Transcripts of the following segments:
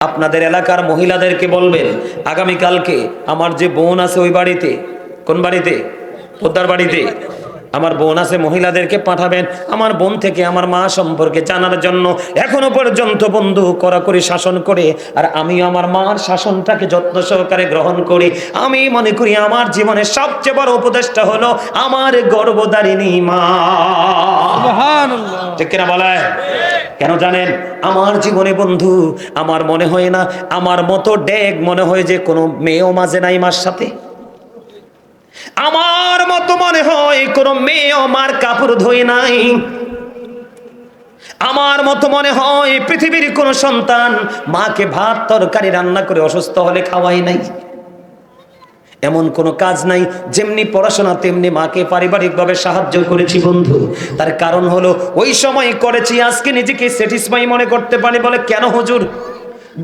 আপনাদের এলাকার মহিলাদেরকে বলবেন, আগামীকালকে আমার যে বোন আছে ওই বাড়িতে, কোন বাড়িতে? পোদ্দার বাড়িতে আমার বোন আছে, মহিলাদেরকে পাঠাবেন আমার বোন থেকে আমার মা সম্পর্কে জানার জন্য। এখনো পর্যন্ত বন্ধু কড়াকড়ি শাসন করে, আর আমি আমার মার শাসনটাকে যত্ন সহকারে গ্রহণ করি। আমি মনে করি আমার জীবনের সবচেয়ে বড় উপদেশটা হলো আমার গর্ভধারিণী মা। সুবহানাল্লাহ। ঠিক কিনা বলে? কেন জানেন? আমার জীবনে বন্ধু আমার মনে হয় না আমার মতো ডেগ মনে হয় যে কোনো মেয়েও মাঝে নাই মার সাথে। আমার মতো মনে হয় কোনো মেয়েও মার কাপড় ধোয় নাই। আমার মতো মনে হয় পৃথিবীর কোনো সন্তান মাকে ভাত তরকারি রান্না করে অসুস্থ হলে খাওয়াই নাই। এমন কোনো কাজ নাই। যেমনি পড়াশোনা তেমনি মাকে পারিবারিকভাবে সাহায্য করেছি বন্ধু। তার কারণ হলো ওই সময় করেছি, আজকে নিজেকে স্যাটিসফাই মনে করতে পারি। বলে কেন হুজুর?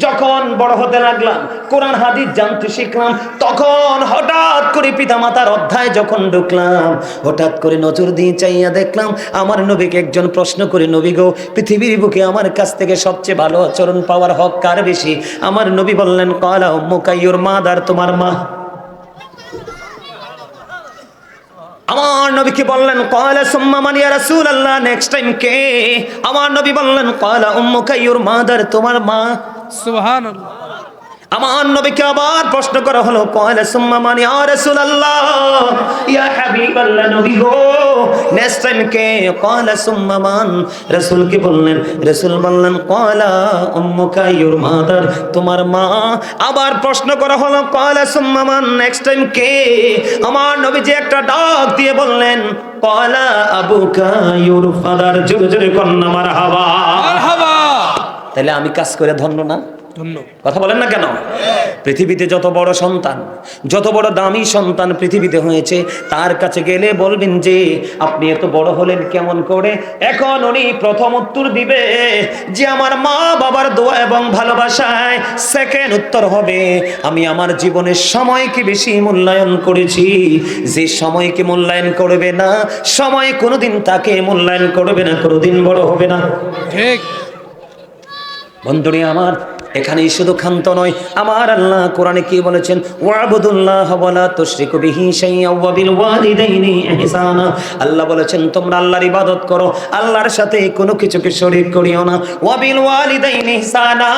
যখন বড় হতে লাগলাম, কোরআন হাদিস জানতে শিখলাম, তখন হঠাৎ করে পিতামাতার অধ্যায় যখন ঢুকলাম, হঠাৎ করে নজর দিয়ে চাইয়া দেখলাম আমার নবীকে একজন প্রশ্ন করে, নবী গো, পৃথিবীর বুকে আমার কাছ থেকে সবচেয়ে ভালো আচরণ পাওয়ার হক কার বেশি? আমার নবী বললেন, ক্বালা উম্মুকা, ইউর মাদার, তোমার মা। আমার নবীকে বললেন, ক্বালা সুম্মা মান ইয়া রাসূলুল্লাহ, নেক্সট টাইম কে? আমার নবী বললেন, ক্বালা উম্মুকা, ইউর মাদার, তোমার মা। সুবহানাল্লাহ। আমার নবীকে আবার প্রশ্ন করা হলো, ক্বালা সুম্মা মান ইয়া রাসূলুল্লাহ, ইয়া হাবিবাল্লাহ, নবী গো, নেক্সট টাইম কে? ক্বালা সুম্মা মান। রাসূলকে বললেন, রাসূল বললেন, ক্বালা উম্মুকা, ইউর মাদার, তোমার মা। আবার প্রশ্ন করা হলো, ক্বালা সুম্মা মান, নেক্সট টাইম কে? আমার নবীজি একটা ডাক দিয়ে বললেন, ক্বালা আবুকা, ইউর ফাদার। জোরে জোরে কন্যা মারহাবা। মারহাবা। তাহলে আমি কাজ করে ধন্য না? ধন্য। কথা বলেন না কেন? পৃথিবীতে যত বড় সন্তান, যত বড় দামি সন্তান পৃথিবীতে হয়েছে, তার কাছে গেলে বলবেন যে আপনি এত বড় হলেন কেমন করে? এখন উনি প্রথম উত্তর দিবে যে আমার মা বাবার দোয়া এবং ভালোবাসায়। সেকেন্ড উত্তর হবে আমি আমার জীবনের সময়কে বেশি মূল্যায়ন করেছি। যে সময়কে মূল্যায়ন করবে না, সময় কোনোদিন তাকে মূল্যায়ন করবে না, কোনোদিন বড় হবে না। ঠিক। বন্ধুরে আমার, এখানেই শুধু ক্ষান্ত নয়, আমার আল্লাহ কোরআনে কি বলেছেন? ওয়াবুদুল্লাহ ওয়ালা তুশরিকু বিহি শাইআ ওয়া বিল ওয়ালিদাইনি ইহসানা। আল্লাহ বলেছেন তোমরা আল্লাহর ইবাদত করো, আল্লাহর সাথে কোনো কিছুকে শরীক করিও না। ওয়া বিল ওয়ালিদাইনি ইহসানা,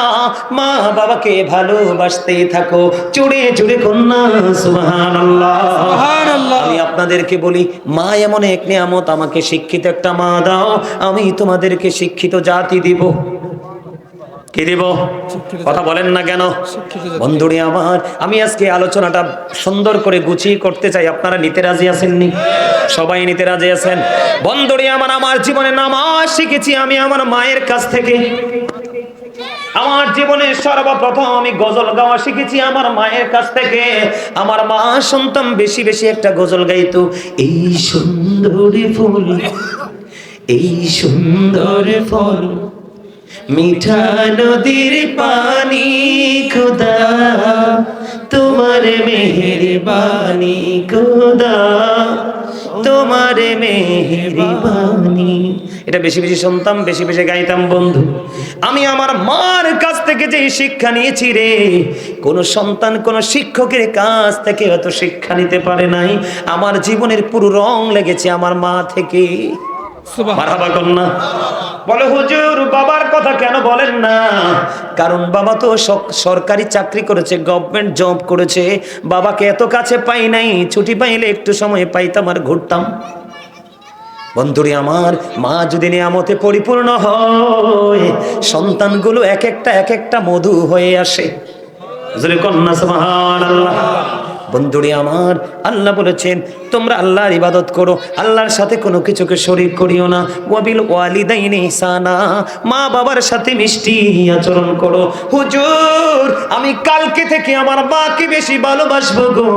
মা বাবাকে ভালোবাসতে থাকো। জুড়ে জুড়ে কন্যা সুবহানাল্লাহ। সুবহানাল্লাহ। আমি আপনাদেরকে বলি, মা এমন এক নিয়ামত, আমাকে শিক্ষিত একটা মা দাও, আমি তোমাদেরকে শিক্ষিত জাতি দিব। কি দিব? কথা বলেন না কেন? বন্ধুরে আমার, আমি আজকে আলোচনাটা সুন্দর করে গুছিয়ে করতে চাই। আপনারা নিতে রাজি আছেননি? সবাই নিতে রাজি আছেন? বন্ধুরে আমার, আমার জীবনে নামাজ শিখেছি আমি আমার মায়ের কাছ থেকে। আমার জীবনে সর্বপ্রথম আমি গজল গাওয়া শিখেছি আমার মায়ের কাছ থেকে। আমার মা শুনতাম বেশি বেশি একটা গজল গাইতো, এই সুন্দর ফুল, এই সুন্দর ফল, মিঠা নদীর পানি, খোদা তোমার মেহেরবানি, খোদা তোমার মেহেরবানি। এটা বেশি বেশি শুনতাম, বেশি বেশি গাইতাম বন্ধু। আমি আমার মার কাছ থেকে যে শিক্ষা নিয়েছি রে, কোন সন্তান কোন শিক্ষকের কাছ থেকে এত শিক্ষা নিতে পারে নাই। আমার জীবনের পুরো রং লেগেছে আমার মা থেকে। মারহাবা কন্যা। বলে হুজুর বাবার কথা কেন বলেন না? কারণ বাবা তো সরকারি চাকরি করেছে, গভর্নমেন্ট জব করেছে। বাবাকে এত কাছে পাই নাই, ছুটি পাইলে একটু সময় পাইতাম আর ঘুরতাম। বন্ধুরে আমার, মা যদি নিয়ামতে পরিপূর্ণ হয়, সন্তানগুলো এক একটা মধু হয়ে আসে। জোরে কন্যা সুবহানাল্লাহ। বন্ধুরে আমার, আল্লাহ বলেছেন তোমরা আল্লাহর ইবাদত করো, আল্লাহর সাথে কোনো কিছুকে শরীক করিও না। ওয়াবিল ওয়ালিদাইনি ইহসানা, মা বাবার সাথে মিষ্টি আচরণ করো। হুজুর আমি কালকে থেকে আমার মাকে বেশি ভালোবাসবো গো,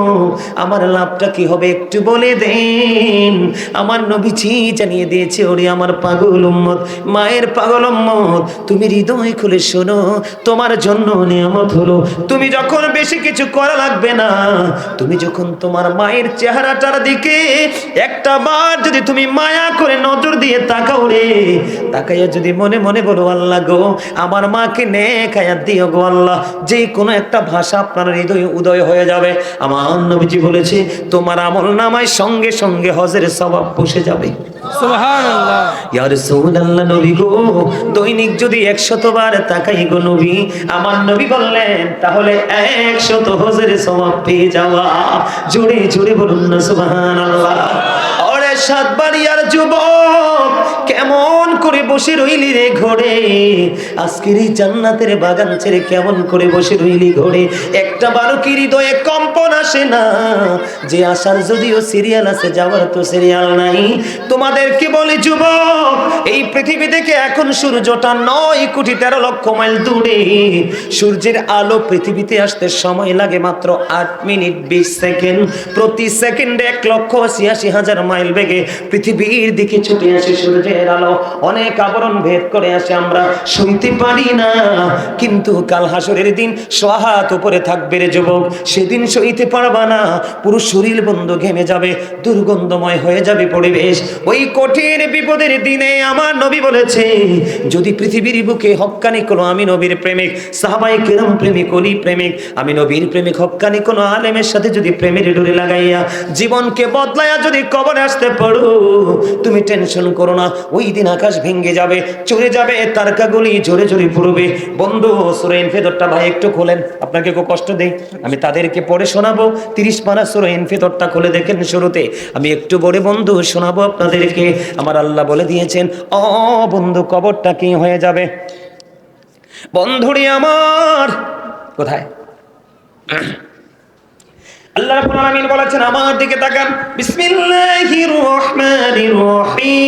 আমার লাভটা কি হবে একটু বলে দেন। আমার নবীজি জানিয়ে দিয়েছে, ওরে আমার পাগল উম্মত, মায়ের পাগল উম্মত, তুমি হৃদয় খুলে শোনো, তোমার জন্য নিয়ামত হলো তুমি যখন বেশি কিছু করা লাগবে না, তুমি যখন তোমার মায়ের চেহারাটার দিকে একটা বার যদি তুমি মায়া করে নজর দিয়ে তাকাও রে, তাকাইয়া যদি মনে মনে বলো আল্লাহ গো আমার মাকে নেক হায়াত দিও গো আল্লাহ, যে কোনো একটা ভাষা আপনার হৃদয়ে উদয় হয়ে যাবে। আমার নবীজি বলেছে তোমার আমল নামায় সঙ্গে সঙ্গে হজের সওয়াব বসে যাবে। সুবহানাল্লাহ। ইয়া রাসূলুল্লাহ, নবী গো দৈনিক যদি 100 বার তাকাই গো নবী, আমার নবী বললেন তাহলে 100 হজের সওয়াব পেয়ে যাওয়া। জোরে জোরে বলুন না সুবহানাল্লাহ। ওরে সাতবাড়িয়ার যুবক কেমন করে বসে রইলি রে ঘরে, আজকের এই জান্নাতের বাগান ছেড়ে কেমন করে বসে রইলি ঘরে? একটা বারো কি হৃদয়ে কম্পন আসে না যে আসার যদিও সিরিয়াল আছে, যাওয়ার তো সিরিয়াল নাই। তোমাদেরকে বলি যুবক, এই পৃথিবী থেকে এখন সূর্যটা 9,13,00,000 মাইল দূরে। সূর্যের আলো পৃথিবীতে আসতে সময় লাগে মাত্র 8 মিনিট 20 সেকেন্ড। প্রতি সেকেন্ডে 1,86,000 মাইল বেগে পৃথিবীর দিকে ছুটে আসে সূর্যের আলো। অনেক আবরণ ভেদ করে আসে, আমরা সইতে পারি না। কিন্তু কাল হাসরের দিন সোহাত উপরে থাকবে রে যুবক, সেদিন সইতে পারবা না। পুরো শরীর বন্ধ ঘেমে যাবে, দুর্গন্ধময় হয়ে যাবে পরিবেশ। ওই কঠিন বিপদের দিনে আমার নবী বলেছে যদি পৃথিবীর বুকে হক্কানি কোনো আমি নবীর প্রেমিক সাহাবায়ে কেরাম প্রেমিক ওলি প্রেমিক আমি নবীর প্রেমিক হক্কানি কোনো আলেমের সাথে যদি প্রেমের ডোরে লাগাইয়া জীবনকে বদলাইয়া যদি কবরে আসতে পারো, তুমি টেনশন করো না, ওই দিন আকাশ ভেঙে যাবে, চলে যাবে, তারকাগুলি জোরে জোরে পড়বে। বন্ধু সূরা ইনফিতরটা ভাই একটু খোলেন, আপনাকে খুব কষ্ট দেই, আমি তাদেরকে পড়ে শোনাবো। 30 পারা সূরা ইনফিতরটা খুলে দেখেন, শুরুতে আমি একটু বড় বন্ধু শোনাবো আপনাদেরকে। আমার আল্লাহ বলে দিয়েছেন ও বন্ধু কবরটা কি হয়ে যাবে। বন্ধুরি আমার কোথায়? আল্লাহ রাব্বুল আলামিন বলেছেন আমার দিকে তাকান, বিসমিল্লাহির রহমানির রহিম।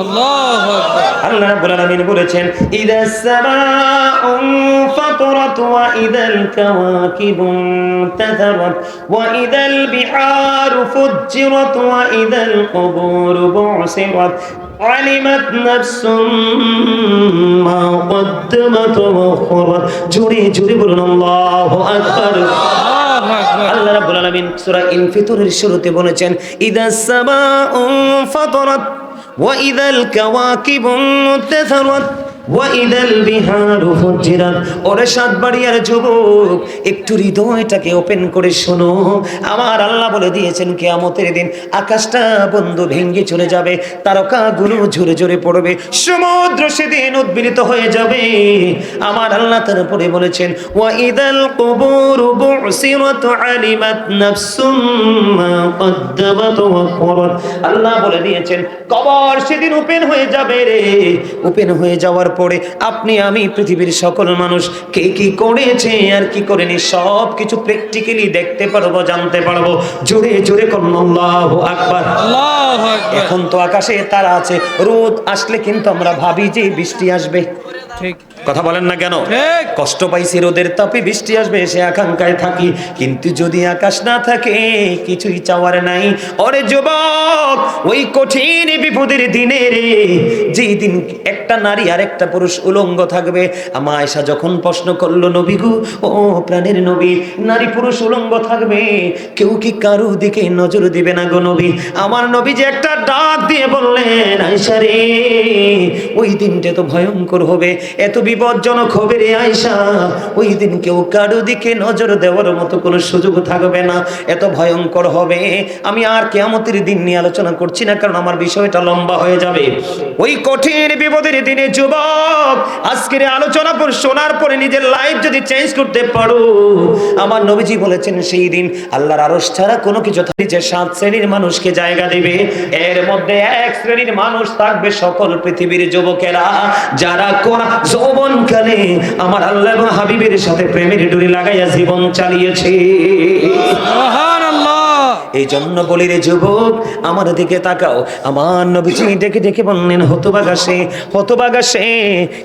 আল্লাহু আকবার। আল্লাহ রাব্বুল আলামিন বলেছেন ইদাস সামাউ ফাতরাত ওয়া ইদাল কাওয়াকিবু তাযারাত ওয়া ইদাল বিহারু ফুজ্জিরাত ওয়া ইদাল কুবুরু বু'সিরাত আলিমাত নাফসুম মা কদ্দামাত ওয়া আখখারাত। জোরে জোরে বলুন আল্লাহু আকবার। আল্লাহ রাব্বুল আলামিন সূরা ইনফিতরের শুরুতে বলেছেন ইদাস সামাউ ফাতরাত ওয়া ইদাল কাওয়াকিবু তাযারাত ওয়া ইদাল বিহারু ফুজ্জিরাত। ওরে সাতবাড়িয়ার যুবক একটু হৃদয়টাকে ওপেন করে শোনো। আমার আল্লাহ বলে দিয়েছেন কিয়ামতের দিন আকাশটা বন্ধু ভেঙে চলে যাবে, তারকাগুলো ঝরে ঝরে পড়বে, সমুদ্র সেদিন উদ্বেলিত হয়ে যাবে। আমার আল্লাহ তার উপরে বলেছেন ওয়া ইদাল কুবুরু বু'সিরাত আলিমাত নাফসুম মা কদ্দামাত ওয়া আখখারাত। আল্লাহ বলে দিয়েছেন কবর সেদিন ওপেন হয়ে যাবে রে। ওপেন হয়ে যাওয়ার পরে আপনি আমি পৃথিবীর সকল মানুষ কে কি করেছে আর কি করেনি সব কিছু প্র্যাকটিক্যালি দেখতে পারবো, জানতে পারবো। জোরে জোরে করুন আল্লাহু আকবার। আল্লাহু আকবার। এখন তো আকাশে তারা আছে, রোদ আসলে কিন্তু আমরা ভাবি যে বৃষ্টি আসবে, ঠিক কথা বলেন না কেন? ঠিক। কষ্ট পাইছি রোদের তাপে বৃষ্টি আসবে সে আকাঙ্ক্ষায় থাকি, কিন্তু যদি আকাশ না থাকে কিছুই চাওয়ার নাই। ওরে যুবক ওই কঠিন বিপদের দিনে রে, যেই দিন একটা নারী আর একটা পুরুষ উলঙ্গ থাকবে। আমা আয়েশা যখন প্রশ্ন করলো নবী গো ও প্রাণের নবী, নারী পুরুষ উলঙ্গ থাকবে, কেউ কি কারো দিকে নজর দিবে না গো নবী? আমার নবী যে একটা ডাক দিয়ে বললেন আয়েশা রে ওই দিনটা তো ভয়ঙ্কর হবে, এত বিপজ্জনক হবে রে আয়েশা, ওই দিন কেউ কারো দিকে নজর দেওয়ার মতো কোনো সুযোগ থাকবে না, এত ভয়ঙ্কর হবে। আমি আর কিয়ামতের দিন নিয়ে আলোচনা করছি না, কারণ আমার বিষয়টা লম্বা হয়ে যাবে। ওই কঠিন বিপদের দিনে যুবক আজকের আলোচনা পর শোনার পরে নিজের লাইফ যদি চেঞ্জ করতে পারো, আমার নবীজি বলেছেন সেই দিন আল্লাহর আরশ ছাড়া কোনো কিছু থাকবে যে 7 শ্রেণীর মানুষকে জায়গা দেবে। এর মধ্যে 1 শ্রেণীর মানুষ থাকবে সকল পৃথিবীর যুবকেরা যারা কোরআন যৌবনকালে আমার আল্লাহ এবং হাবিবের সাথে প্রেমের ডোরি লাগাইয়া জীবন চালিয়েছে। সুবহানাল্লাহ। এই জন্য বলি রে যুবক, আমার দিকে তাকাও। আমার নবীজি ডেকে ডেকে বললেন, হতবাগা সে, হতবাগা সে।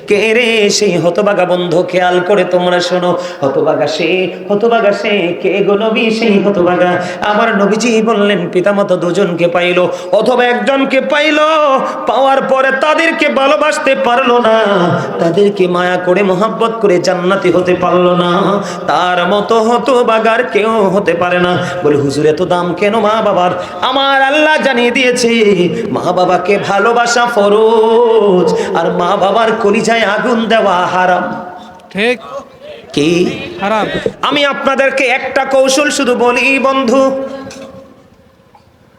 কে রে সেই হতবাগা বন্ধু? খেয়াল করে তোমরা শোনো। হতবাগা সে, হতবাগা সে। কে গো নবী সেই হতবাগা? আমার নবীজি বললেন, পিতামাতা দুজনকে পাইলো অথবা একজনকে পাইলো, পাওয়ার পরে তাদেরকে ভালোবাসতে পারলো না, তাদেরকে মায়া করে মোহাব্বত করে জান্নাতি হতে পারলো না। তার মতো হতবাগার কেউ হতে পারে না। বলে হুজুর এত দাম কেন মা বাবার? আমার আল্লাহ জানিয়ে দিয়েছে, মা বাবাকে ভালোবাসা ফরজ, আর মা বাবার কলিজায় আগুন দেওয়া হারাম। ঠিক। কি হারাম। আমি আপনাদেরকে একটা কৌশল শুধু বলি বন্ধু,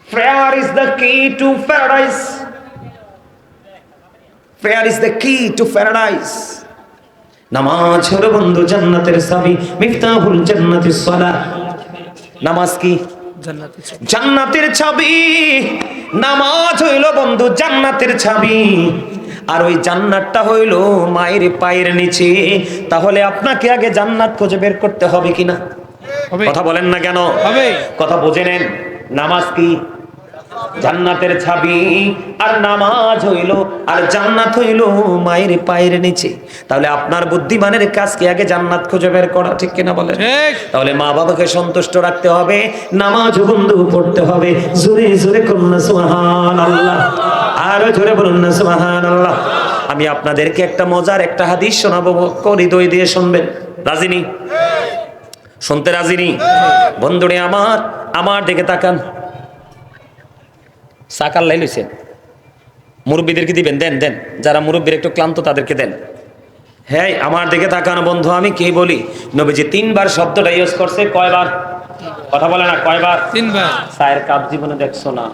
prayer is the key to paradise. Prayer is the key to paradise. নামাজ হলো বন্ধু জান্নাতের চাবি, মিফতাহুল জান্নাতিস সালাহ। নামাজ কি? জান্নাতে। জান্নাতের চাবি। নামাজ হইল বন্ধু জান্নাতের চাবি, আর ওই জান্নাতটা হইল মায়ের পায়ের নিচে। তাহলে আপনাকে আগে জান্নাত খুঁজে বের করতে হবে কিনা? হবে। কথা বলেন না কেন? হবে। কথা বুঝে নেন। নামাজ কি? জান্নাতের চাবি। আর নামাজ হইল, আর জান্নাত হইল মায়ের পায়ের নিচে। তাহলে আপনার বুদ্ধিমানের কাজ কি আগে জান্নাত খুঁজে বের করা, ঠিক কিনা বলেন? ঠিক। তাহলে মা বাবাকে সন্তুষ্ট রাখতে হবে, নামাজ বন্ধু পড়তে হবে। জোরে জোরে করুন না সুবহানাল্লাহ, আরো জোরে বলুন না সুবহানাল্লাহ। আমি আপনাদেরকে একটা মজার একটা হাদিস শোনাবো, হৃদয় দিয়ে শুনবেন। রাজি নি? শুনতে রাজি নি? বন্ধুরে আমার দিকে তাকান। সাকাল লাই লইছেন, মুরব্বীদেরকে দিবেন, দেন দেন। যারা মুরব্বীর একটু ক্লান্ত তাদেরকে দেন। হ্যাঁ, আমার দিকে তাকানো বন্ধু। আমি কি বলি? নবীজি 3 বার শব্দটা ইউজ করছে। কয়বার? কথা বলে না, কয়বার? 3 বার। চায়ের কাপ জীবনে দেখছো না?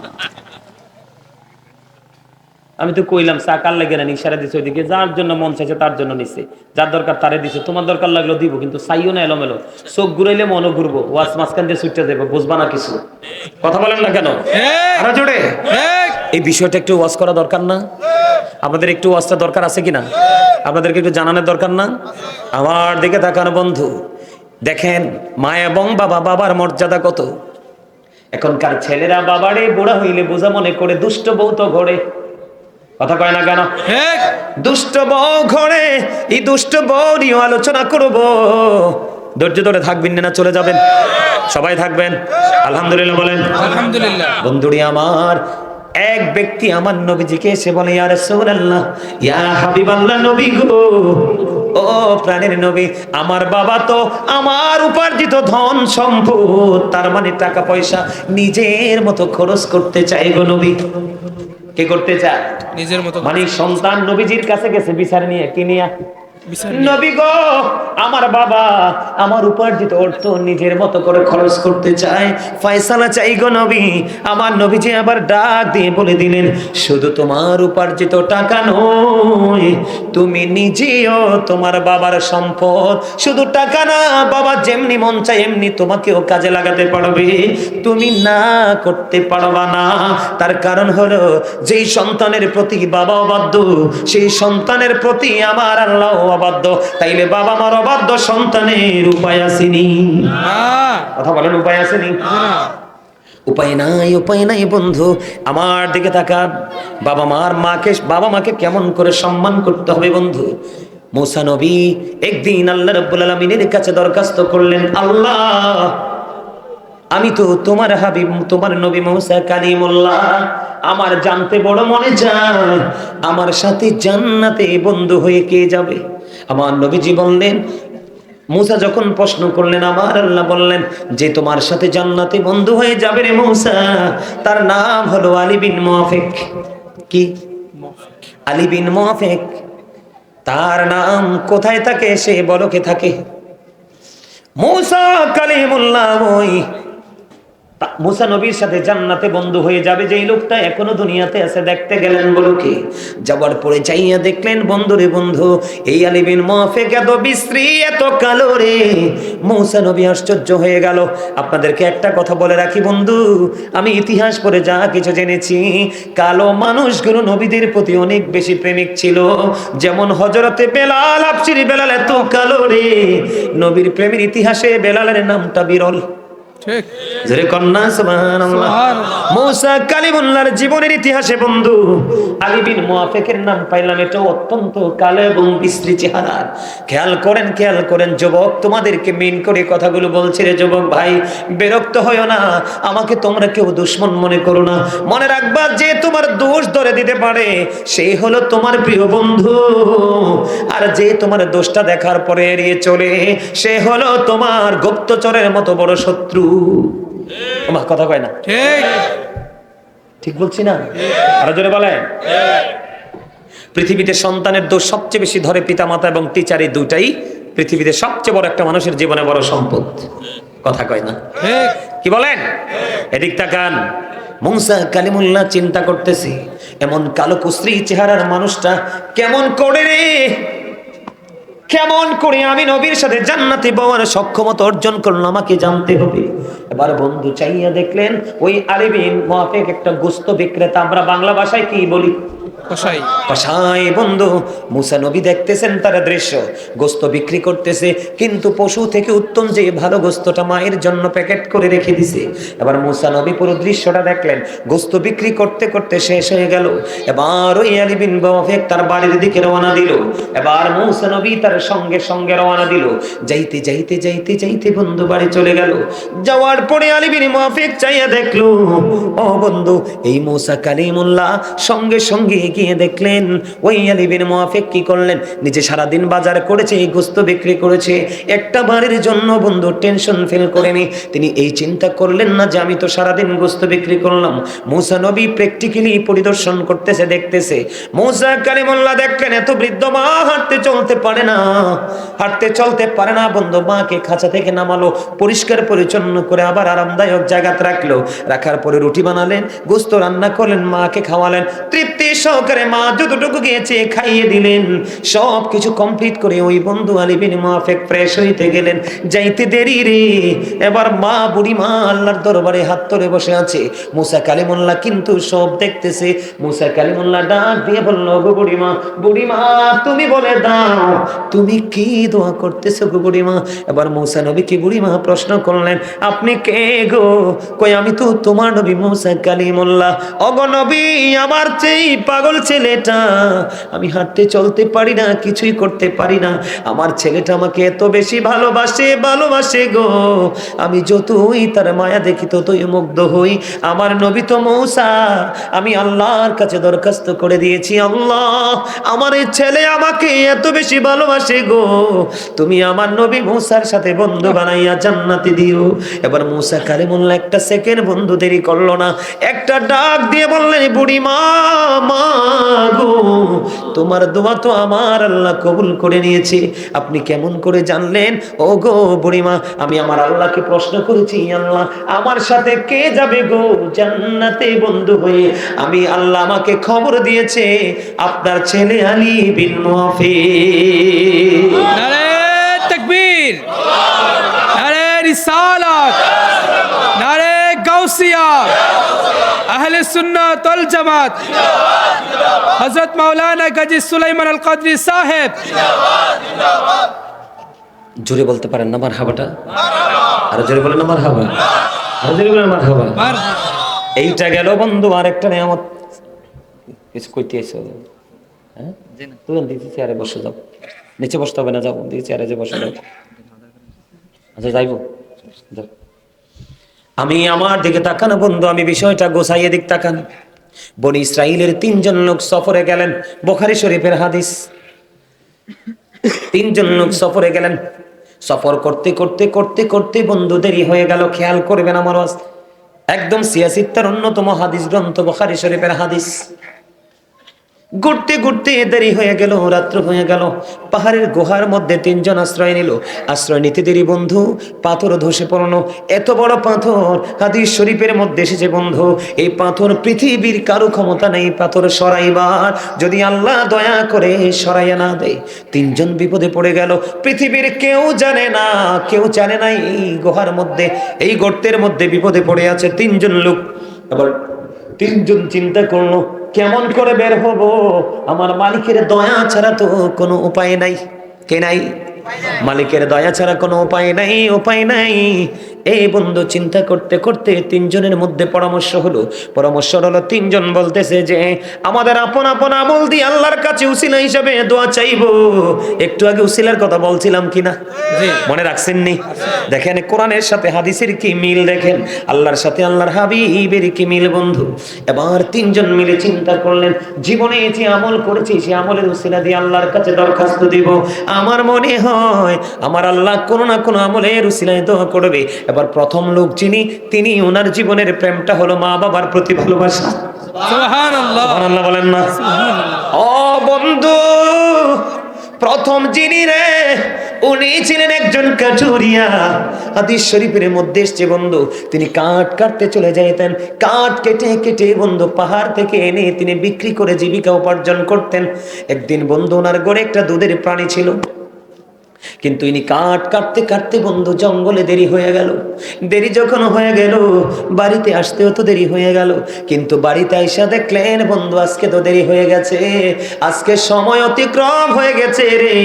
আমি তো কইলাম চা কার লাগে না, ইশারা দিছে ওইদিকে। যার জন্য মন চাইছে তার জন্য নিছে, যার দরকার তারে দিছে। তোমার দরকার লাগলো দিব, কিন্তু চাইও না এলোমেলো। চোখ ঘুরাইলে মনও ঘুরবো, ওয়াজ মাঝখান দিয়ে ছুটতে যাবো, বুঝবা না কিছু। কথা বলেন না কেন? আরো জোরে। এই বিষয়টা একটু ওয়াজ করা দরকার না? আপনাদের একটু ওয়াজটা দরকার আছে কিনা? আপনাদেরকে একটু জানানোর দরকার না? আমার দিকে তাকানো বন্ধু, দেখেন মা এবং বাবা, বাবার মর্যাদা কত। এখনকার ছেলেরা বাবারে বুড়া হইলে বোঝা মনে করে দুষ্ট বউ তো ঘরে। কথা কয় না কেন? দুষ্ট বউ ঘরে। এই দুষ্ট বউ নিয়ে আলোচনা করব। ধৈর্য ধরে থাকবেন না চলে যাবেন? সবাই থাকবেন? আলহামদুলিল্লাহ বলেন। আলহামদুলিল্লাহ। বন্ধুরি আমার, এক ব্যক্তি আমার নবীজিকে এসে বলে, ইয়া রাসূলুল্লাহ, ইয়া হাবিবাল্লাহ, নবী গো, ও প্রাণের নবী, আমার বাবা তো আমার উপার্জিত ধন সম্পদ, তার মানে টাকা পয়সা নিজের মতো খরচ করতে চাই গো নবী। কে করতে চায়? নিজের মতো। মানে সন্তান নবীজির কাছে গেছে বিচার নিয়ে, কি নিয়ে? নবী গো, আমার বাবা আমার উপার্জিত অর্থ নিজের মতো করে খরচ করতে চায়, ফয়সালা চাই গো নবী। আমার নবীজি আবার ডাক দিয়ে বলে দিলেন, শুধু তোমার উপার্জিত টাকা নয়, তুমি নিজেও তোমার বাবার সম্পদ। শুধু টাকা না, বাবা যেমনি মন চায় এমনি তোমাকেও কাজে লাগাতে পারবে, তুমি না করতে পারবা না। তার কারণ হলো, যেই সন্তানের প্রতি বাবা অবাধ্য, সেই সন্তানের প্রতি আমার আল্লাহ অবাধ্য। তাইলে বাবা মার অবাধ্য সন্তানের উপায় আসেনি। কথা বলেন, উপায় আসেনি? উপায় নাই, উপায় নাই বন্ধু। আমার দিকে তাকা। বাবা মাকে কেমন করে সম্মান করতে হবে বন্ধু। মুসা নবী একদিন আল্লাহ রাব্বুল আলামিনের কাছে দরখাস্ত করলেন, আল্লাহ, আমি তো তোমার হাবিব, তোমার নবী মুসা কালিমুল্লাহ, আমার জানতে বড় মনে চায়, আমার সাথে জান্নাতে বন্ধু হয়ে কে যাবে? আমার নবীজি বললেন, মুসা যখন প্রশ্ন করলেন, আমার আল্লাহ বললেন যে তোমার সাথে জান্নাতে বন্ধু হয়ে যাবে রে মুসা, তার নাম হলো আলী বিন মুআফিক। কি? আলী বিন মুআফিক। তার নাম কোথায় থাকে? সে বলকে থাকে। মুসা কালিমুল্লাহ ওই মুসা নবীর সাথে জান্নাতে বন্ধু হয়ে যাবে যেই লোকটা এখনো দুনিয়াতে আছে। দেখতে গেলেন বলকে, যাবার পরে চাইয়া দেখলেন, বন্ধু রে বন্ধু, এই আলী বিন মুআফিক এত বিশ্রী, এত কালো রে। মুসা নবী আশ্চর্য হয়ে গেল। আপনাদেরকে একটা কথা বলে রাখি বন্ধু, আমি ইতিহাস পড়ে যা কিছু জেনেছি, কালো মানুষগুলো নবীদের প্রতি অনেক বেশি প্রেমিক ছিল। যেমন হযরতে বেলাল, আফসিরি বেলাল এত কালো রে, নবীর প্রেমের ইতিহাসে বেলালের নামটা বিরল। ঠিক। জোরে কন্যা সুবহানাল্লাহ। মুসা কালিমুল্লাহর জীবনের ইতিহাসে বন্ধু আলী বিন মুআফিকের নাম পাইলাম, এটা অত্যন্ত কালো এবং বিশ্রী চেহারা। খেয়াল করেন যুবক, তোমাদেরকে মিন করে কথাগুলো বলছি রে যুবক ভাই, বিরক্ত হয়ো না, আমাকে তোমরা কেউ দুশমন মনে করো না। মনে রাখবা, যে তোমার দোষ ধরে দিতে পারে সেই হলো তোমার প্রিয় বন্ধু, আর যে তোমার দোষটা দেখার পরে এড়িয়ে চলে সে হলো তোমার গুপ্তচরের মতো বড় শত্রু। আমার কথা কয় না? ঠিক। ঠিক বলছি না? আরো জোরে বলেন। পৃথিবীতে সন্তানের দোষ সবচেয়ে বেশি ধরে পিতামাতা এবং টিচার, এই দুটাই পৃথিবীতে সবচেয়ে বড় একটা মানুষের জীবনে বড় সম্পদ। কথা কয় না? ঠিক। কি বলেন? এদিক তাকান। মুসা কালিমুল্লাহ চিন্তা করতেছি, এমন কালো কুশ্রী চেহারার মানুষটা কেমন করে আমি নবীর সাথে জান্নাতে পাওয়ার সক্ষমতা অর্জন করলাম, আমাকে জানতে হবে। এবার বন্ধু চাইয়া দেখলেন ওই আলী বিন মুআফিক একটা গোশত বিক্রেতা, আমরা বাংলা ভাষায় কি বলি? কসাই। কসাই। বন্ধু মুসা নবী দেখতেছেন তার দৃশ্য, গোশত বিক্রি করতেছে, কিন্তু পশু থেকে উত্তম যে ভালো গোশতটা মায়ের জন্য প্যাকেট করে রেখে দিছে। এবার মুসা নবী পুরো দৃশ্যটা দেখলেন, গোশত বিক্রি করতে করতে শেষ হয়ে গেল। এবার ওই আলী বিন মুআফিক তার বাড়ির দিকে রওনা দিল। এবার মুসা নবী তার সঙ্গে সঙ্গে রওনা দিল। যাইতে বন্ধু বাড়ি চলে গেল। যাওয়ার পরে আলী বিন মুআফিক চাইয়া দেখলো, ও বন্ধু, এই মুসা কালিমুল্লাহ সঙ্গে সঙ্গে গিয়ে দেখলেন ওই আলী বিন মুআফিক কি করলেন, নিজে সারাদিন বাজার করেছে, এই গোশত বিক্রি করেছে, একটা বাড়ির জন্য বন্ধু টেনশন ফিল করেনি। তিনি এই চিন্তা করলেন না যে আমি তো সারাদিন গোশত বিক্রি করলাম। মুসা নবী প্র্যাকটিক্যালি পরিদর্শন করতেছে, দেখতেছে মুসা কালিমুল্লাহ দেখলেন এত বৃদ্ধ মা হাঁটতে চলতে পারে না বন্ধু। মাকে খাঁচা থেকে নামালো, পরিষ্কার পরিচ্ছন্ন করে আবার আরামদায়ক জায়গাতে রাখলো। রাখার পরে রুটি বানালেন, গোশত রান্না করলেন, মাকে খাওয়ালেন, তৃপ্তি সহকারে মা যতটুকু গিয়েছে খাইয়ে দিলেন। সব কিছু কমপ্লিট করে ওই বন্ধু আলী বিন মুআফিক ফ্রেশ হইতে গেলেন। যাইতে দেরি রে, এবার মা, বুড়ি মা আল্লাহর দরবারে হাত তুলে বসে আছে। মুসা কালিমুল্লাহ কিন্তু সব দেখতেছে। মুসা কালিমুল্লাহ ডাক দিয়ে বলল, গো বুড়ি মা তুমি বলে দাও, তুমি কি দোয়া করতেছো গো বুড়ি মা? এবার মুসা নবী কি বুড়ি মা প্রশ্ন করলেন, আপনি কে গো? কই আমি তো তোমার নবী মুসা কালিমুল্লাহ। ওগো নবী, আমার চেয়ে পাগল ছেলেটা, আমি হাঁটতে চলতে পারি না, কিছুই করতে পারি না, আমার ছেলেটা আমাকে এত বেশি ভালোবাসে গো, আমি যতই তার মায়া দেখি ততই মুগ্ধ হই। আমার নবী তো মূসা, আমি আল্লাহর কাছে দরখাস্ত করে দিয়েছি, আল্লাহ আমার এই ছেলে আমাকে এত বেশি ভালোবাসে গো, তুমি আমার নবী মূসার সাথে বন্ধু বানাইয়া জান্নাতে দিও। এবার মূসা কালিমুল্লাহ একটা সেকেন্ড বন্ধু দেরি করলো না, একটা ডাক দিয়ে বললেন, বুড়ি মা গো, তোমার দোয়া তো আমার আল্লাহ কবুল করে নিয়েছে, আপনি কেমন করে জানলেন? ও গো বুড়িমা, আমি আমার আল্লাহকে প্রশ্ন করেছি, আল্লাহ আমার সাথে কে যাবে গো জান্নাতে বন্ধু হয়ে? আমি আল্লাহ আমাকে খবর দিয়েছে আপনার ছেলে আলী বিন মুআফিক। নারে তাকবীর, নারে রিসালাত, নারে গাউসিয়া, আহলে সুন্নাত ওয়াল জামাত, হযরত মাওলানা গাজী সুলাইমান আল কাদরি সাহেব। জোরে বলতে পারেন না মারহাবাটা? আরো জোরে বলেন না মারহাবা, আরো জোরে বলেন মারহাবা। এইটা গেল বন্ধু আরেকটা নিয়ামত। কিছু কইতে আইছো? হ্যাঁ, তুই দিদি চেয়ারে বসে যাও, নিচে বসতে হবে না, যাও দিদি চেয়ারে যে বসে যাও। আচ্ছা যাইবো, যাও। আমি আমার দিকে তাকান বন্ধু, আমি বিষয়টা গোছাইয়ে দিক তাকান। বনি ইসরাইলের 3 জন লোক সফরে গেলেন, বুখারী শরীফের হাদিস। 3 জন লোক সফরে গেলেন, সফর করতে করতে করতে করতে বন্ধু দেরি হয়ে গেল। খেয়াল করবেন আমার ওয়াজ, একদম সিয়াসিত্তার অন্যতম হাদিস গ্রন্থ বুখারী শরীফের হাদিস। ঘুরতে ঘুরতে দেরি হয়ে গেল, রাত্র হয়ে গেল। পাহাড়ের গুহার মধ্যে 3 জন আশ্রয় নিল। আশ্রয় নিতে দেরি বন্ধু, পাথর ধসে পড়লো। এত বড় পাথর হাদিস শরীফের মধ্যে এসেছে বন্ধু, এই পাথর পৃথিবীর কারো ক্ষমতা নেই পাথর সরাইবার, যদি আল্লাহ দয়া করে সরাইয়া না দেয়। 3 জন বিপদে পড়ে গেল। পৃথিবীর কেউ জানে না এই গুহার মধ্যে, এই গর্তের মধ্যে বিপদে পড়ে আছে 3 জন লোক। আবার 3 জন চিন্তা করলো, কেমন করে বের হব? আমার মালিকের দয়া ছাড়া তো কোনো উপায় নাই। কে নাই? মালিকের দয়া ছাড়া কোনো উপায় নাই, উপায় নাই। এই বন্ধু চিন্তা করতে করতে তিনজনের মধ্যে পরামর্শ হলো। পরামর্শ হলো, তিনজন বলতেছে যে আমাদের আপন আপন আমল দিয়ে আল্লাহর কাছে উসিলা হিসাবে দোয়া চাইবো। একটু আগে উসিলার কথা বলছিলাম কিনা, মনে রাখছেন নি? দেখেন কোরআনের সাথে হাদিসের কি মিল, দেখেন আল্লাহর সাথে আল্লাহর হাবিবের কি মিল বন্ধু। এবার তিনজন মিলে চিন্তা করলেন, জীবনে যে আমল করেছি সে আমলের উসিলা দিয়ে আল্লাহর কাছে দরখাস্ত দিব। আমার মনে হয় আমার আল্লাহ কোনো না কোনো আমলের উসিলায় দোয়া করবে। এবার প্রথম লোক যিনি, তিনি ওনার জীবনের প্রেমটা হলো মা বাবার প্রতি ভালোবাসা। সুবহানাল্লাহ, সুবহানাল্লাহ বলেন না? ও বন্ধু, প্রথম যিনি রে, উনি ছিলেন একজন কাঠুরিয়া। হাদিস শরীফের মধ্যে এসছে বন্ধু, তিনি কাঠ কাটতে চলে যাইতেন। কাঠ কেটে কেটে বন্ধু পাহাড় থেকে এনে তিনি বিক্রি করে জীবিকা উপার্জন করতেন। একদিন বন্ধু ওনার ঘরে একটা দুধের প্রাণী ছিল, কিন্তু ইনি কাঠ কাটতে কাটতে বন্ধু জঙ্গলে দেরি হয়ে গেল। দেরি যখন হয়ে গেল, বাড়িতে আসতেও তো দেরি হয়ে গেল। কিন্তু বাড়িতে আইসা দেখলেন বন্ধু আজকে তো দেরি হয়ে গেছে, আজকে সময় অতিক্রম হয়ে গেছে রে।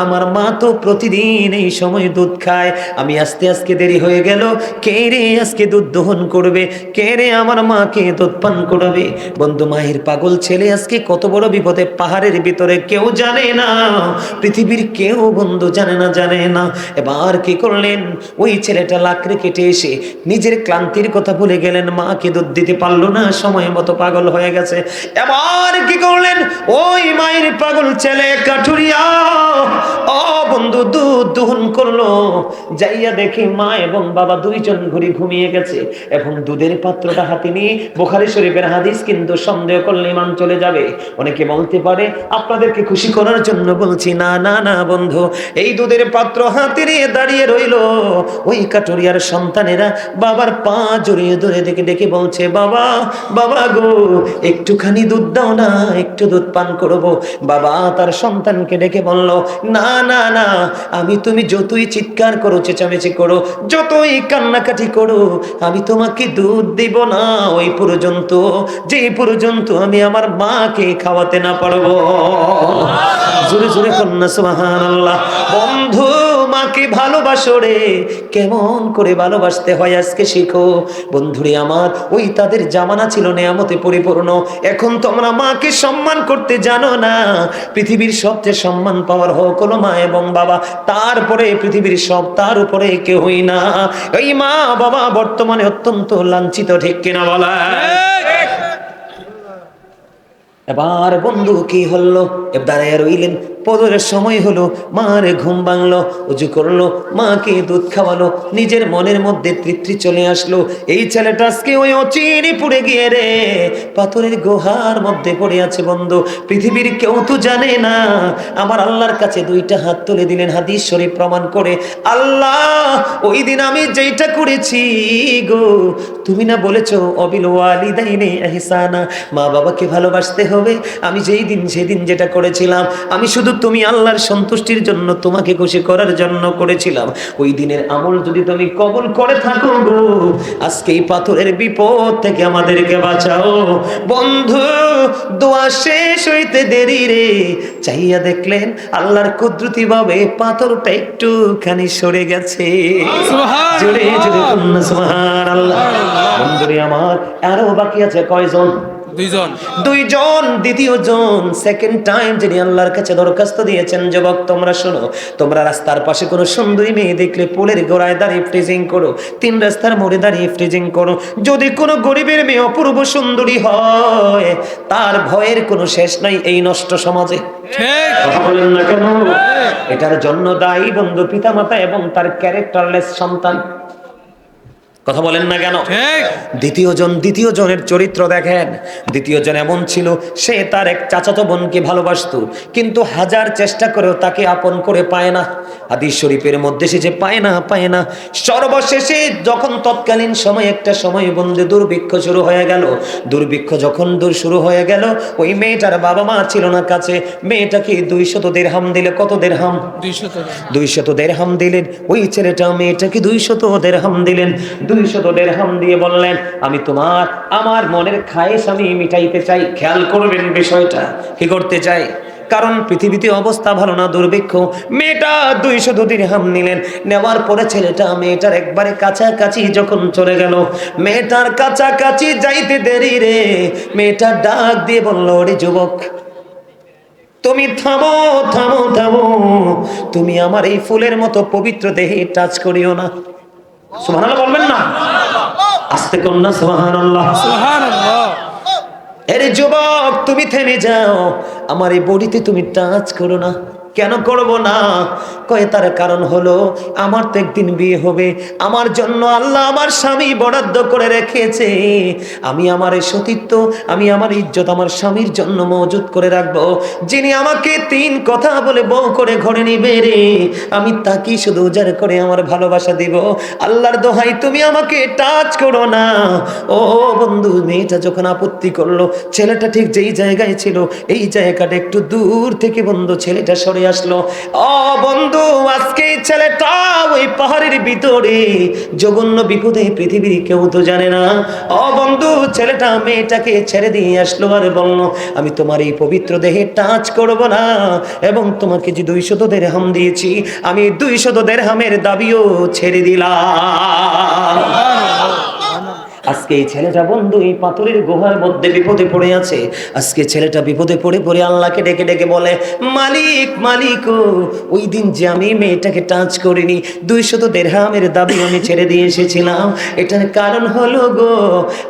আমার মা তো প্রতিদিন এই সময় দুধ খায়, আমি আজকে দেরি হয়ে গেল। কে রে আজকে দুধ দহন করবে, কে রে আমার মাকে দুধ পান করাবে? বন্ধু মায়ের পাগল ছেলে আজকে কত বড় বিপদে, পাহাড়ের ভিতরে কেউ জানে না, পৃথিবীর কেউ বন্ধু জানে না। এবার কি করলেন, ওই ছেলেটা লাকড়ি কেটে এসে নিজের ক্লান্তির কথা ভুলে গেলেন, মাকে দুধ দিতে পারলো না, সময় মতো পাগল হয়ে গেছে। এবার কি করলেন, ওই মায়ের পাগল ছেলে কাঠুরিয়া ও বন্ধু দুধ দহন করলো। যাইয়া দেখি মা এবং বাবা দুইজন ঘুমিয়ে গেছে। এখন দুধের পাত্রটা হাতে নিয়ে, বুখারী শরীফের হাদিস কিন্তু সন্দেহ করলে ইমান চলে যাবে। অনেকে বলতে পারে আপনাদেরকে খুশি করার জন্য বলছি, না না না বন্ধু, এই দুধের পাত্র হাতে নিয়ে দাঁড়িয়ে রইল। ওই কাটুরিয়ার সন্তানেরা বাবার পা জড়িয়ে ধরে দেখে দেখে বলছে, বাবা বাবা গো, একটুখানি দুধ দাও না, একটু দুধ পান করবো। বাবা তার সন্তানকে ডেকে বলল, না না না, আমি তুমি যতই চিৎকার করো, চেঁচামেচি করো, যতই কান্নাকাটি করো, আমি তোমাকে দুধ দিব না ওই পর্যন্ত, যে পর্যন্ত আমি আমার মাকে খাওয়াতে না পারবো। জোরে জোরে কন্যা সুবহানাল্লাহ। বন্ধু মাকে ভালোবাসো রে, কেমন করে ভালোবাসতে হয় আজকে শিখো। বন্ধুরে আমার, ওই তাদের জামানা ছিল নেয়ামতে পরিপূর্ণ। এখন তোমরা মাকে সম্মান করতে জানো না। পৃথিবীর সবচেয়ে সম্মান পাওয়ার হোক হলো মা এবং বাবা, তারপরে পৃথিবীর সব, তার উপরে কেউই না। এই মা বাবা বর্তমানে অত্যন্ত লাঞ্ছিত, ঠিক কিনা বলা? এবার বন্ধু কি হলো, দাঁড়ায় রইলেন। পদরের সময় হলো, মার ঘুম ভাঙলো, উজু করলো, মাকে দুধ খাওয়ালো, নিজের মনের মধ্যে তৃপ্তি চলে আসলো। এই ছেলেটা আজকে ওই অচিরে পড়ে গিয়ে রে পাথরের গুহার মধ্যে পড়ে আছে বন্ধু। পৃথিবীর কেউ তো জানে না। আমার আল্লাহর কাছে দুইটা হাত তুলে দিলেন, হাদিস শরীফ প্রমাণ করে, আল্লাহ ওই দিন আমি যেটা করেছি গো, তুমি না বলেছো অবিল ওয়ালিদাইনি ইহসানা, মা বাবাকে ভালোবাসতে হবে। আমি সেদিন যেটা করেছিলাম, আমি শুধু তুমি আল্লাহর সন্তুষ্টির জন্য, তোমাকে খুশি করার জন্য করেছিলাম। ওই দিনের আমল যদি তুমি কবুল করে থাকো গো, আজকে এই পাথরের বিপদ থেকে আমাদেরকে বাঁচাও। বন্ধু দোয়া শেষ হইতে দেরি রে, চাইয়া দেখলেন আল্লাহর কুদরতি ভাবে পাথরটা একটুখানি সরে গেছে। জোরে জোরে সুবহানাল্লাহ। বন্ধুরে আমার, আরো বাকি আছে কয়জন? দুইজন। দ্বিতীয় জন, সেকেন্ড টাইম যিনি আল্লাহর কাছে দরখাস্ত দিয়েছেন, যুবক তোমরা শোনো, তোমরা রাস্তার পাশে কোনো সুন্দরী মেয়ে দেখলে পোলের গোড়ায় দাঁড়িয়ে ফ্রিজিং করো, তিন রাস্তার মোড়ে দাঁড়িয়ে ফ্রিজিং করো। যদি কোনো গরিবের মেয়ে অপূর্ব সুন্দরী হয়, তার ভয়ের কোনো শেষ নাই এই নষ্ট সমাজে। কথা বলেন না কেন? এটার জন্য দায়ী বন্ধু পিতামাতা এবং তার ক্যারেক্টারলেস সন্তান। কথা বলেন না কেন? দ্বিতীয় জনের চরিত্র দেখেন। দ্বিতীয় জন এমন ছিল, সে তার এক চাচাতো বোনকে ভালোবাসতো, কিন্তু হাজার চেষ্টা করেও তাকে আপন করে পায় না। হাদিস শরীফের মধ্যে সে যে পায় না। সর্বশেষে যখন তৎকালীন একটা সময় বন্ধু দুর্ভিক্ষ শুরু হয়ে গেল। দুর্ভিক্ষ যখন শুরু হয়ে গেল, ওই মেয়েটার বাবা মা ছিল না কাছে। মেয়েটাকে 200 দিরহাম দিলে, কত দিরহাম? 200 দিরহাম দিলেন। ওই ছেলেটা মেয়েটাকে 200 দিরহাম দিলেন। 200 দিরহাম দিয়ে বললেন, আমি আমার মনের খায়েশ আমি মিটাইতে চাই। খেয়াল করবেন বিষয়টা, কি করতে চাই? কারণ পৃথিবীতে অবস্থা ভালো না, দুর্ভিক্ষ। মেয়েটা 200 দিরহাম নিলেন, নেওয়ার পরে ছেলেটা মেয়েটার একবারে কাছাকাছি যখন চলে গেল, মেয়েটার কাছাকাছি যাইতে দেরি রে, মেয়েটা ডাক দিয়ে বলল, ওরে যুবক, তুমি থামো থামো থামো, তুমি আমার এই ফুলের মতো পবিত্র দেহে টাচ করিও না। সুবহানাল্লাহ বলবেন না? আস্তে করুন না, সুবহানাল্লাহ। সুবহানাল্লাহ। আরে যুবক, তুমি থেমে যাও, আমার এই বডিতে তুমি টাচ করো না। কেন করব না? কয়ে তার কারণ হলো, আমার তো একদিন বিয়ে হবে, আমার জন্য আল্লাহ আমার স্বামী বরাদ্দ করে রেখেছে, আমি আমার এই সতীত্ব, আমি আমার ইজ্জত আমার স্বামীর জন্য মজুদ করে রাখবো, যিনি আমাকে 3 কথা বলে বউ করে ঘরে নিবে রে, আমি তাকে শুধু উজাড় করে আমার ভালোবাসা দিব। আল্লাহর দোহাই, তুমি আমাকে টাচ করো না। ও বন্ধু, মেয়েটা যখন আপত্তি করলো, ছেলেটা ঠিক যেই জায়গায় ছিল এই জায়গাটা একটু দূর থেকে বন্ধু ছেলেটা সরে আসলো। ও বন্ধু, আজকে এই ছেলেটা ওই পাহাড়ের ভিতরে জঘন্য বিপদে, পৃথিবীর কেউ তো জানে না। ও বন্ধু, ছেলেটা মেয়েটাকে ছেড়ে দিয়ে আসলো আর বলল, আমি তোমার এই পবিত্র দেহে টাচ করব না, এবং তোমাকে যে 200 দিরহাম দিয়েছি, আমি 200 দিরহামের দাবিও ছেড়ে দিলাম। আজকে এই ছেলেটা বন্ধু এই পাথরের গুহার মধ্যে বিপদে পড়ে আছে। আজকে ছেলেটা বিপদে পড়ে পড়ে আল্লাহকে ডেকে ডেকে বলে, মালিক মালিক, ওই দিন যে আমি মেয়েটাকে টাচ করিনি, 200 দিরহামের দাবি আমি ছেড়ে দিয়ে এসেছিলাম, এটার কারণ হলো গো,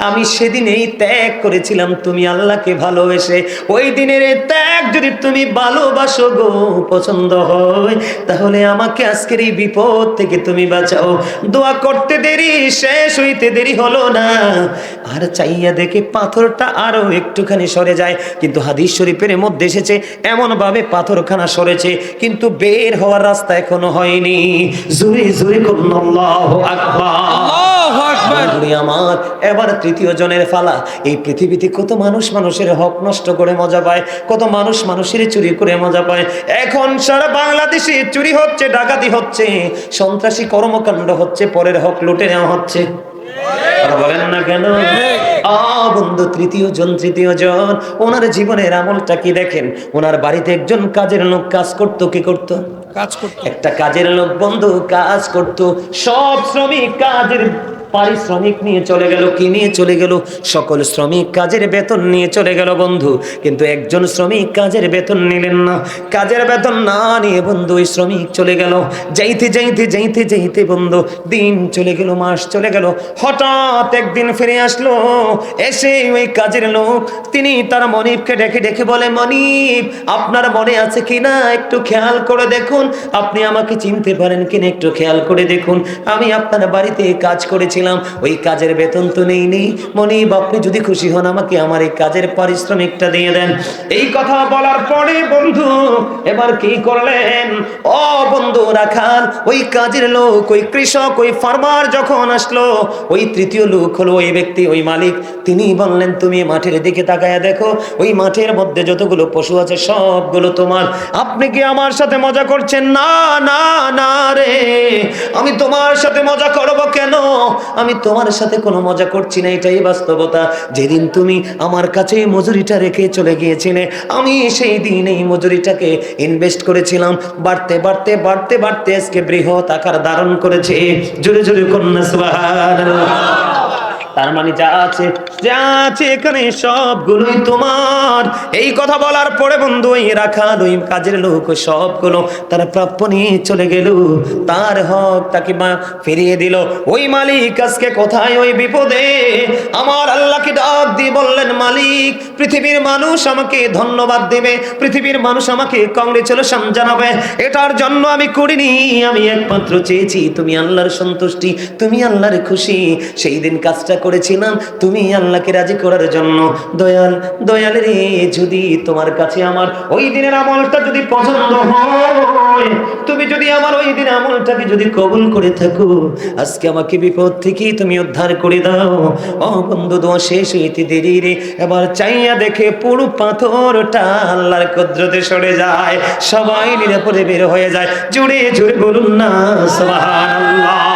আমি সেদিনেই ত্যাগ করেছিলাম তুমি আল্লাহকে ভালোবেসে। ওই দিনের এই ত্যাগ যদি তুমি ভালোবাসো গো, পছন্দ হয়, তাহলে আমাকে আজকের এই বিপদ থেকে তুমি বাঁচাও। দোয়া করতে দেরি, শেষ হইতে দেরি হলো না, আর চাইয়া দেখে পাথরটা আরো একটুখানি সরে যায়, কিন্তু হাদিস শরীফের মধ্যে এসেছে এমন ভাবে পাথরখানা সরেছে, কিন্তু বের হওয়ার রাস্তা এখনো হয়নি। জোরে জোরে করুন আল্লাহু আকবার। আল্লাহু আকবার। বন্ধুরে আমার, এবার তৃতীয় জনের ফালা। এই পৃথিবীতে কত মানুষ মানুষের হক নষ্ট করে মজা পায়, কত মানুষ মানুষের চুরি করে মজা পায়। এখন সারা বাংলাদেশে চুরি হচ্ছে, ডাকাতি হচ্ছে, সন্ত্রাসী কর্মকাণ্ড হচ্ছে, পরের হক লুটে নেওয়া হচ্ছে। বলেন না কেন? বন্ধু, তৃতীয় জন ওনার জীবনের আমলটা কি দেখেন। ওনার বাড়িতে একজন কাজের লোক কাজ করতো। কি করতো? কাজ করতে। একটা কাজের লোক বন্ধু কাজ করতো। সব শ্রমিক কাজের পারিশ্রমিক নিয়ে চলে গেল। কি নিয়ে চলে গেল? সকল শ্রমিক কাজের বেতন নিয়ে চলে গেল বন্ধু, কিন্তু একজন শ্রমিক কাজের বেতন নিলেন না। কাজের বেতন না নিয়ে বন্ধু ওই শ্রমিক চলে গেল। যাইতে যাইতে যাইতে যাইতে বন্ধু দিন চলে গেল, মাস চলে গেল। হঠাৎ একদিন ফিরে আসলো, এসে ওই কাজের লোক তিনি তার মনিবকে ডেকে ডেকে বলে, মনিব, আপনার মনে আছে কিনা একটু খেয়াল করে দেখুন, আপনি আমাকে চিনতে পারেন কিনা একটু খেয়াল করে দেখুন, আমি আপনার বাড়িতে কাজ করেছি, ওই কাজের বেতন তো নেই। মনিব, আপনি যদি খুশি হন আমাকে আমার এই কাজের পারিশ্রমিকটা দিয়ে দেন। এই কথা বলার পরে বন্ধু এবার কি করলেন? ও বন্ধু রাখাল, ওই কাজের লোক, ওই কৃষক, ওই ফার্মার যখন আসলো, ওই তৃতীয় লোক হলো ওই ব্যক্তি, ওই মালিক, তিনি বললেন, তুমি মাঠের দিকে তাকায়া দেখো, ওই মাঠের মধ্যে যতগুলো পশু আছে সবগুলো তোমার। আপনি কি আমার সাথে মজা করছেন? না না না রে, আমি তোমার সাথে মজা করব কেন? আমি তোমার সাথে কোনো মজা করছি না, এটাই বাস্তবতা। যেদিন তুমি আমার কাছে মজুরিটা রেখে চলে গিয়েছিলে, আমি সেই দিন এই মজুরিটাকে ইনভেস্ট করেছিলাম, বাড়তে বাড়তে বাড়তে বাড়তে আজকে বৃহৎ আকার ধারণ করেছে। জোরে জোরে কন্যা সুবহানাল্লাহ। তার মানে যা আছে এখানে সবগুলোই তোমার। এই কথা বলার পরে বন্ধু ওই রাখাল, ওই কাজের লোক, সবগুলো তারা প্রাপ্য নিয়ে চলে গেল, তার হক তাকে ফিরিয়ে দিল। ওই মালিক আজকে কোথায়? ওই বিপদে আমার আল্লাহকে ডাক দিয়ে বললেন, মালিক, পৃথিবীর মানুষ আমাকে ধন্যবাদ দেবে, পৃথিবীর মানুষ আমাকে কংগ্রেচুলেশন জানাবে, এটার জন্য আমি করিনি, আমি একমাত্র চেয়েছি তুমি আল্লাহর সন্তুষ্টি, তুমি আল্লাহর খুশি। সেই দিন কাজটা করেছিলাম তুমি আল্লাহকে রাজি করার জন্য। দয়াল, দয়াল রে, যদি তোমার কাছে আমার ওই দিনের আমলটা যদি পছন্দ হয়, তুমি যদি আমার ওই দিনের আমলটাকে যদি কবুল করে থাকো, আজকে আমাকে বিপদ থেকে তুমি উদ্ধার করে দাও। ও বন্ধু, দোয়া শেষ হইতে দেরি রে, এবার চাইয়া দেখে পুরো পাথরটা আল্লাহর কুদরতে সরে যায়, সবাই নিরাপদে বের হয়ে যায়। জোরে জোরে বলুন না সুবহানাল্লাহ।